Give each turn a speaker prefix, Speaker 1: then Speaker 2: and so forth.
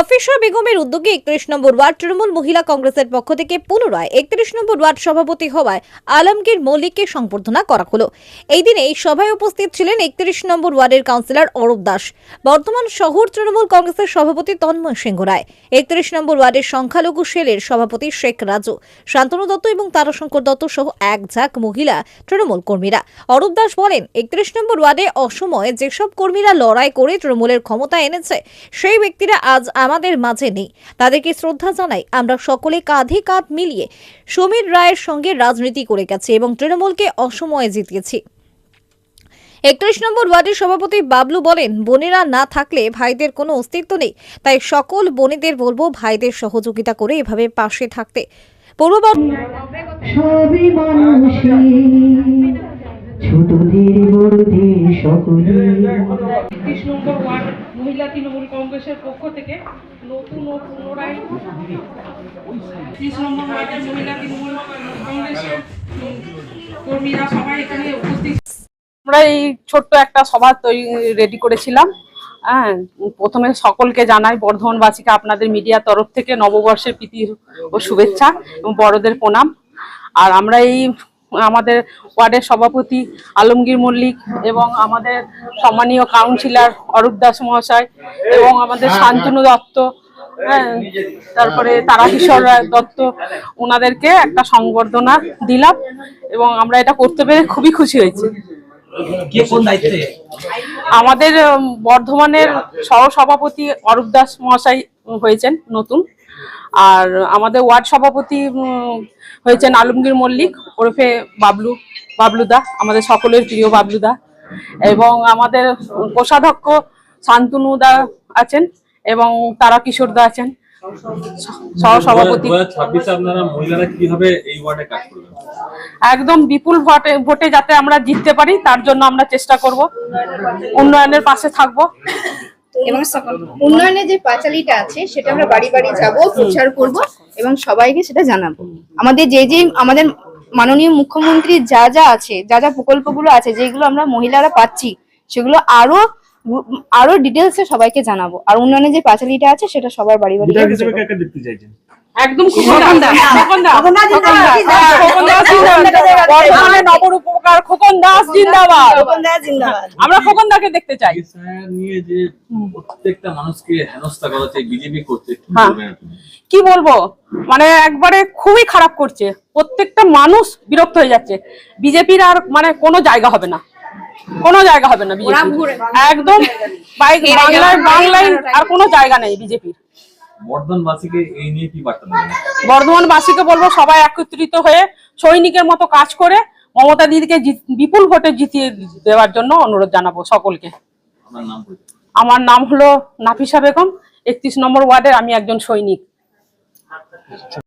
Speaker 1: আফিসা বেগমের উদ্যোগে 31 নম্বর ওয়ার্ড তৃণমূল মহিলা কংগ্রেসের পক্ষ থেকে পুনরায় 31 নম্বর ওয়ার্ড সভাপতি হওয়ায় আলমগীর মল্লিককে সংবর্ধনা করা হলো। এই দিনে এই সভায় উপস্থিত ছিলেন 31 নম্বর ওয়ার্ডের কাউন্সিলর অরূপ দাস, বর্তমান শহর তৃণমূল কংগ্রেসের সভাপতি তন্ময় সিংহ রায়, 31 নম্বর ওয়ার্ডের সংখ্যালঘু সেলের সভাপতি শেখ রাজু, শান্তনু দত্ত এবং তারাশঙ্কর দত্ত সহ এক ঝাঁক মহিলা তৃণমূল কর্মীরা। অরূপ দাস বলেন, 31 নম্বর ওয়ার্ডে অসময়ে যেসব কর্মীরা লড়াই করে তৃণমূলের ক্ষমতা এনেছে সেই ব্যক্তিরা আজ আমাদের মাঝে নেই। তাদেরকে শ্রদ্ধা জানাই। আমরা সকলে কাঁধে কাঁধ মিলিয়ে সমীর রায়ের সঙ্গে রাজনীতি করে গেছি এবং তৃণমূলকে অসময়ে জিতিয়েছি। 31 নম্বর ওয়ার্ডের সভাপতি বাবলু বলেন, বোনেরা না থাকলে ভাইদের কোনো অস্তিত্ব নেই, তাই সকল বোনেদের বলবো ভাইদের সহযোগিতা করে এভাবে পাশে থাকতে।
Speaker 2: মহিলা তৃণমূল কংগ্রেসের পক্ষ থেকে নতুন ও পুনরায় 30 নম্বর ওয়ার্ডের মহিলা তৃণমূল কংগ্রেসের কর্মীরা সবাই এখানে উপস্থিত।
Speaker 3: আমরা এই ছোট্ট একটা সভা রেডি করেছিলাম। হ্যাঁ, প্রথমে সকলকে জানাই বর্ধমানবাসীকে আপনাদের মিডিয়ার তরফ থেকে নববর্ষের প্রীতি ও শুভেচ্ছা এবং বড়দের প্রণাম। আর আমরা এই আমাদের ওয়ার্ডের সভাপতি আলমগীর মল্লিক এবং আমাদের সম্মানীয় কাউন্সিলর অরূপ দাস মহাশয় এবং আমাদের শান্তনু দত্ত, হ্যাঁ, তারপরে তারাকিশোর দত্ত, ওনাদেরকে একটা সংবর্ধনা দিলাম এবং আমরা এটা করতে পেরে খুবই খুশি হয়েছি। আমাদের বর্ধমানের সহসভাপতি অরূপ দাস মহাশয় হয়েছেন নতুন, আর আমাদের ওয়ার্ড সভাপতি হয়েছেন আলমগীর মল্লিক ওরফে বাবলুদা, আমাদের সকলের প্রিয় বাবলুদা, এবং আমাদের কোষাধ্যক্ষ শান্তনু দা আছেন এবং তারাকিশোর দা আছেন সহসভাপতি। একদম বিপুল ভোটে যাতে আমরা জিততে পারি তার জন্য আমরা চেষ্টা করব, উন্নয়নের পাশে থাকবো
Speaker 4: এবং উন্নয়নের যে পাঁচালীটা আছে সেটা আমরা বাড়ি বাড়ি যাব, প্রচার করব এবং সবাইকে সেটা জানাবো। আমাদের আমাদের মাননীয় মুখ্যমন্ত্রী যা যা আছে, যা যা প্রকল্পগুলো আছে যেগুলো আমরা মহিলারা পাচ্ছি সেগুলো আরো ডিটেলসে সবাইকে জানাবো। আর উন্নয়নের যে পাঁচালীটা আছে সেটা সবার বাড়ি বাড়ি
Speaker 2: একদম খোকন দাস জিন্দাবাদ। আমরা খোকন দাকে দেখতে চাই।
Speaker 5: প্রত্যেকটা মানুষকে হেনস্থা করা হচ্ছে বিজেপি করছে,
Speaker 3: কি বলবো, মানে একবারে খুবই খারাপ করছে। প্রত্যেকটা মানুষ বিরক্ত হয়ে যাচ্ছে। বিজেপির আর মানে কোনো জায়গা হবে না, কোনো জায়গা হবে না বিজেপি, একদম বাংলায় আর কোনো জায়গা নেই বিজেপির।
Speaker 5: বর্ধমানবাসীকে এই নিয়ে কি বার্তা দেবেন?
Speaker 3: বর্ধমানবাসীকে বলবো সবাই একত্রিত হয়ে সৈনিকের মতো কাজ করে মমতা দিদিকে বিপুল ভোটে জিতিয়ে দেওয়ার জন্য অনুরোধ জানাবো সকলকে। আমার নাম হলো নাফিসা বেগম, 31 নম্বর ওয়ার্ডের আমি একজন সৈনিক।